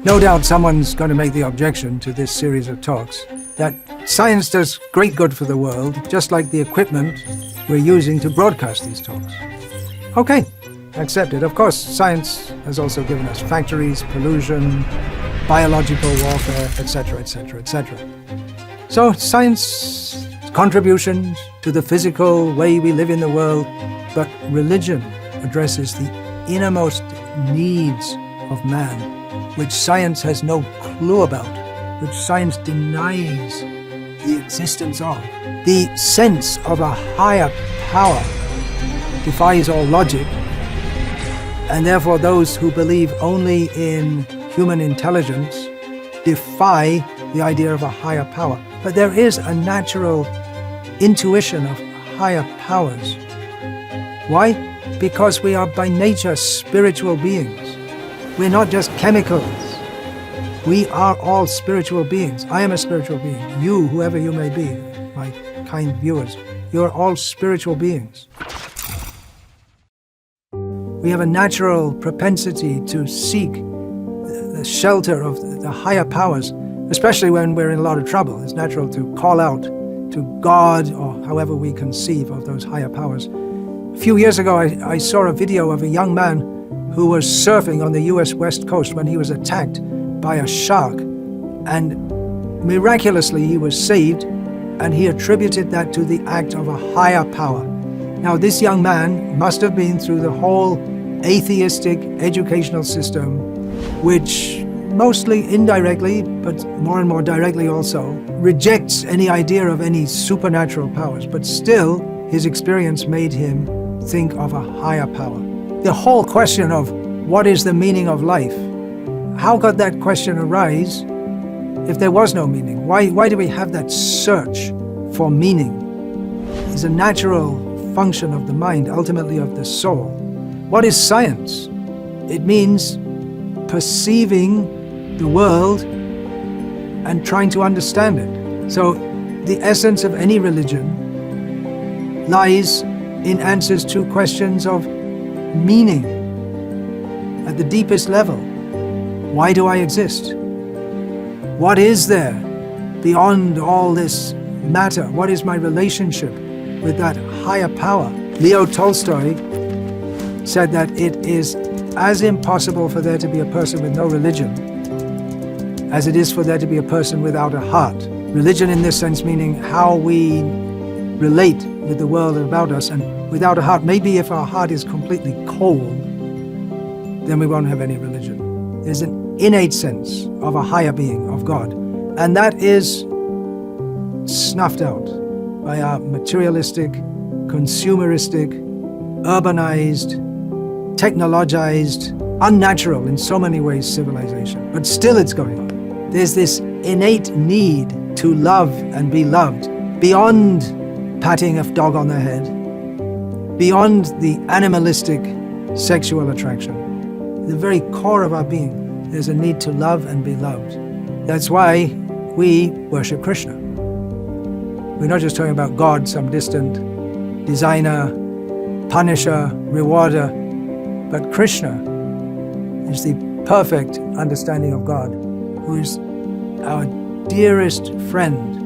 No doubt someone's going to make the objection to this series of talks that science does great good for the world, just like the equipment we're using to broadcast these talks. Okay, accepted. Of course, science has also given us factories, pollution, biological warfare, etc., etc., etc. So science contributions to the physical way we live in the world, but religion addresses the innermost needs of man, which science has no clue about, which science denies the existence of. The sense of a higher power defies all logic, and therefore those who believe only in human intelligence defy the idea of a higher power. But there is a natural intuition of higher powers. Why? Because we are by nature spiritual beings. We're not just chemicals. We are all spiritual beings. I am a spiritual being. You, whoever you may be, my kind viewers, you're all spiritual beings. We have a natural propensity to seek the shelter of the higher powers, especially when we're in a lot of trouble. It's natural to call out to God, or however we conceive of those higher powers. A few years ago, I saw a video of a young man who was surfing on the US West Coast when he was attacked by a shark, and miraculously he was saved, and he attributed that to the act of a higher power. Now, this young man must have been through the whole atheistic educational system, which mostly indirectly, but more and more directly also, rejects any idea of any supernatural powers, but still his experience made him think of a higher power. The whole question of what is the meaning of life, how could that question arise if there was no meaning? Why do we have that search for meaning? It's a natural function of the mind, ultimately of the soul. What is science? It means perceiving the world and trying to understand it. So the essence of any religion lies in answers to questions of meaning at the deepest level. Why do I exist? What is there beyond all this matter? What is my relationship with that higher power? Leo Tolstoy said that it is as impossible for there to be a person with no religion as it is for there to be a person without a heart. Religion in this sense meaning how we relate with the world about us, and without a heart, maybe if our heart is completely cold, then we won't have any religion. There's an innate sense of a higher being, of God, and that is snuffed out by our materialistic, consumeristic, urbanized, technologized, unnatural in so many ways civilization. But still it's going on. There's this innate need to love and be loved, beyond patting a dog on the head, beyond the animalistic sexual attraction. The very core of our being, there's a need to love and be loved. That's why we worship Krishna. We're not just talking about God, some distant designer, punisher, rewarder, but Krishna is the perfect understanding of God, who is our dearest friend,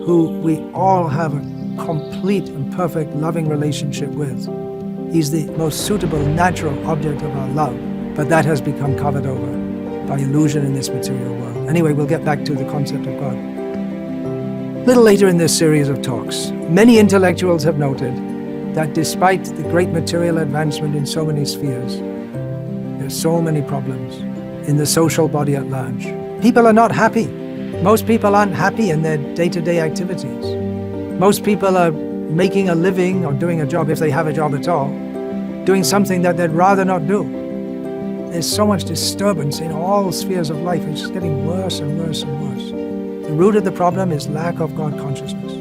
who we all have a complete and perfect loving relationship with. He's the most suitable, natural object of our love, but that has become covered over by illusion in this material world. Anyway, we'll get back to the concept of God. A little later in this series of talks, many intellectuals have noted that despite the great material advancement in so many spheres, there's so many problems in the social body at large. People are not happy. Most people aren't happy in their day-to-day activities. Most people are making a living or doing a job, if they have a job at all, doing something that they'd rather not do. There's so much disturbance in all spheres of life. It's just getting worse and worse and worse. The root of the problem is lack of God consciousness.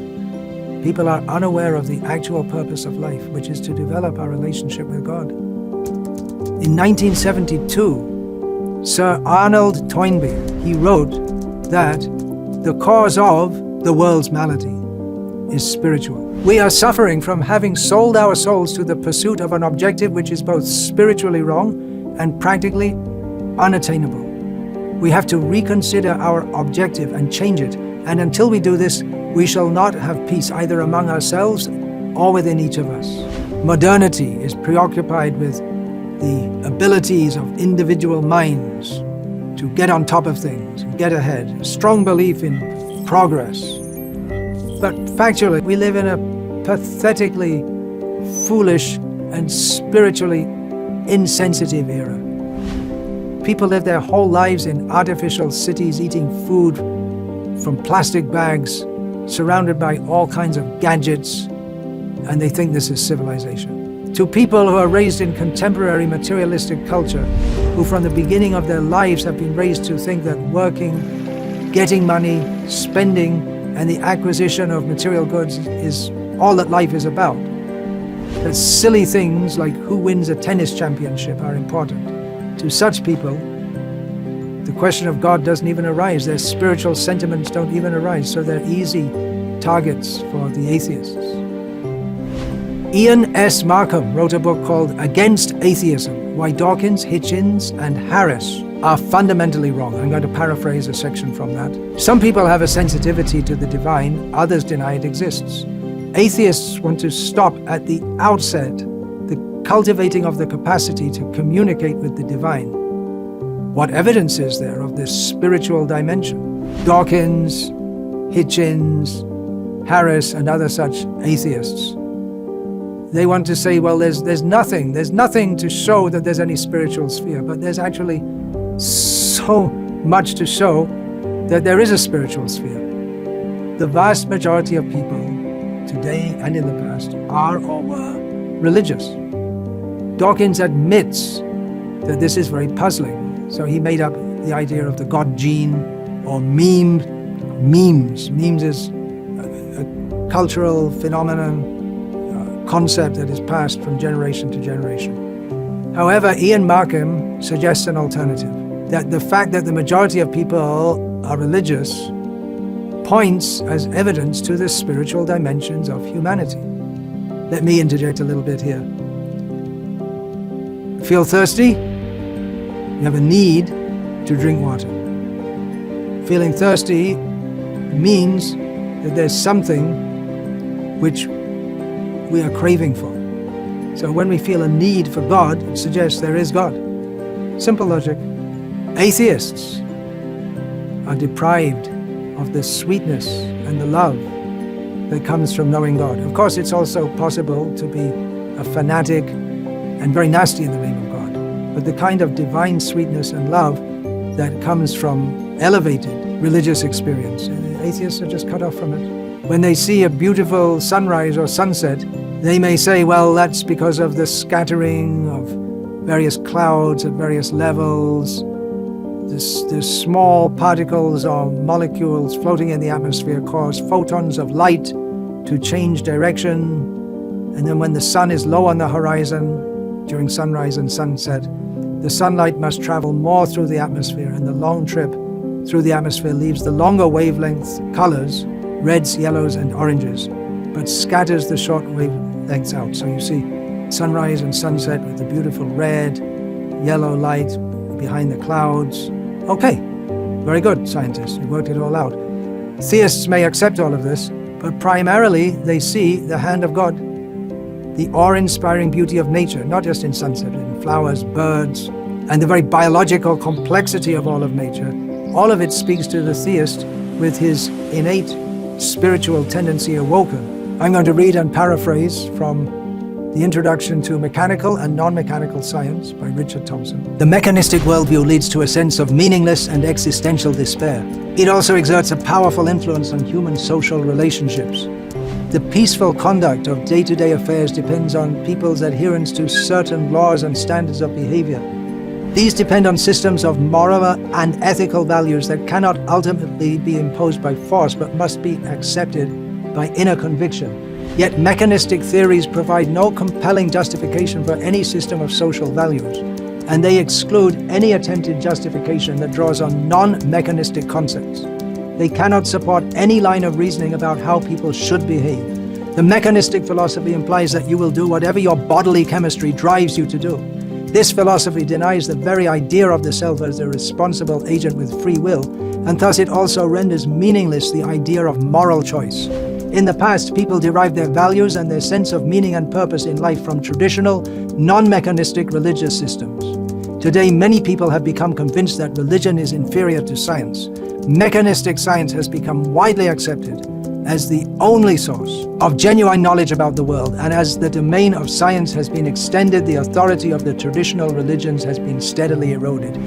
People are unaware of the actual purpose of life, which is to develop our relationship with God. In 1972, Sir Arnold Toynbee, he wrote that the cause of the world's malady is spiritual. We are suffering from having sold our souls to the pursuit of an objective which is both spiritually wrong and practically unattainable. We have to reconsider our objective and change it. And until we do this, we shall not have peace either among ourselves or within each of us. Modernity is preoccupied with the abilities of individual minds to get on top of things and get ahead. A strong belief in progress. But factually, we live in a pathetically foolish and spiritually insensitive era. People live their whole lives in artificial cities, eating food from plastic bags, surrounded by all kinds of gadgets, and they think this is civilization. To people who are raised in contemporary materialistic culture, who from the beginning of their lives have been raised to think that working, getting money, spending, and the acquisition of material goods is all that life is about. That silly things like who wins a tennis championship are important. To such people, the question of God doesn't even arise. Their spiritual sentiments don't even arise, so they're easy targets for the atheists. Ian S. Markham wrote a book called Against Atheism, Why Dawkins, Hitchens, and Harris are fundamentally wrong. I'm going to paraphrase a section from that. Some people have a sensitivity to the divine, others deny it exists. Atheists want to stop at the outset the cultivating of the capacity to communicate with the divine. What evidence is there of this spiritual dimension? Dawkins, Hitchens, Harris, and other such atheists, they want to say, well, there's nothing to show that there's any spiritual sphere, but there's actually so much to show that there is a spiritual sphere. The vast majority of people today and in the past are or were religious. Dawkins admits that this is very puzzling, so he made up the idea of the God gene or memes. Memes is a cultural phenomenon, concept that is passed from generation to generation. However, Ian Markham suggests an alternative, that the fact that the majority of people are religious points as evidence to the spiritual dimensions of humanity. Let me interject a little bit here. Feel thirsty? You have a need to drink water. Feeling thirsty means that there's something which we are craving for. So when we feel a need for God, it suggests there is God. Simple logic. Atheists are deprived of the sweetness and the love that comes from knowing God. Of course, it's also possible to be a fanatic and very nasty in the name of God. But the kind of divine sweetness and love that comes from elevated religious experience, atheists are just cut off from it. When they see a beautiful sunrise or sunset, they may say, well, that's because of the scattering of various clouds at various levels. The small particles or molecules floating in the atmosphere cause photons of light to change direction. And then when the sun is low on the horizon, during sunrise and sunset, the sunlight must travel more through the atmosphere, and the long trip through the atmosphere leaves the longer wavelength colors, reds, yellows, and oranges, but scatters the short wavelengths out. So you see sunrise and sunset with the beautiful red, yellow light behind the clouds. Okay, very good, scientists. You worked it all out. Theists may accept all of this, but primarily they see the hand of God, the awe-inspiring beauty of nature, not just in sunset, in flowers, birds, and the very biological complexity of all of nature. All of it speaks to the theist with his innate spiritual tendency awoken. I'm going to read and paraphrase from The Introduction to Mechanical and Non-Mechanical Science by Richard Thompson. The mechanistic worldview leads to a sense of meaningless and existential despair. It also exerts a powerful influence on human social relationships. The peaceful conduct of day-to-day affairs depends on people's adherence to certain laws and standards of behavior. These depend on systems of moral and ethical values that cannot ultimately be imposed by force, but must be accepted by inner conviction. Yet mechanistic theories provide no compelling justification for any system of social values, and they exclude any attempted justification that draws on non-mechanistic concepts. They cannot support any line of reasoning about how people should behave. The mechanistic philosophy implies that you will do whatever your bodily chemistry drives you to do. This philosophy denies the very idea of the self as a responsible agent with free will, and thus it also renders meaningless the idea of moral choice. In the past, people derived their values and their sense of meaning and purpose in life from traditional, non-mechanistic religious systems. Today, many people have become convinced that religion is inferior to science. Mechanistic science has become widely accepted as the only source of genuine knowledge about the world, and as the domain of science has been extended, the authority of the traditional religions has been steadily eroded.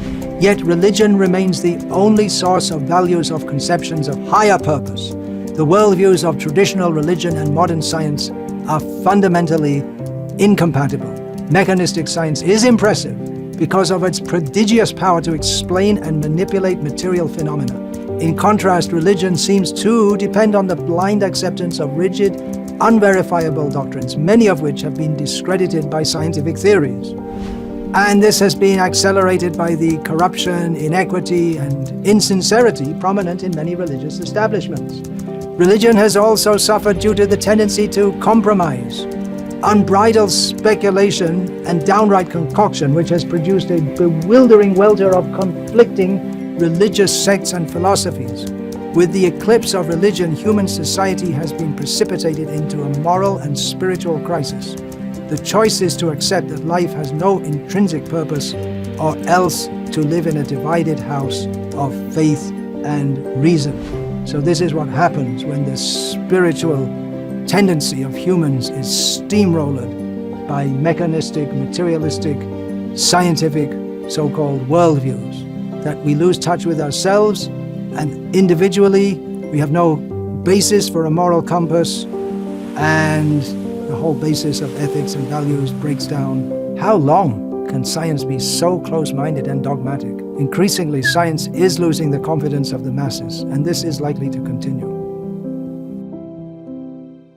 Yet religion remains the only source of values, of conceptions of higher purpose. The worldviews of traditional religion and modern science are fundamentally incompatible. Mechanistic science is impressive because of its prodigious power to explain and manipulate material phenomena. In contrast, religion seems to depend on the blind acceptance of rigid, unverifiable doctrines, many of which have been discredited by scientific theories. And this has been accelerated by the corruption, inequity, and insincerity prominent in many religious establishments. Religion has also suffered due to the tendency to compromise, unbridled speculation, and downright concoction, which has produced a bewildering welter of conflicting religious sects and philosophies. With the eclipse of religion, human society has been precipitated into a moral and spiritual crisis. The choice is to accept that life has no intrinsic purpose, or else to live in a divided house of faith and reason. So this is what happens when the spiritual tendency of humans is steamrolled by mechanistic, materialistic, scientific, so-called worldviews, that we lose touch with ourselves, and individually we have no basis for a moral compass, and the whole basis of ethics and values breaks down. How long can science be so close-minded and dogmatic? Increasingly, science is losing the confidence of the masses, and this is likely to continue.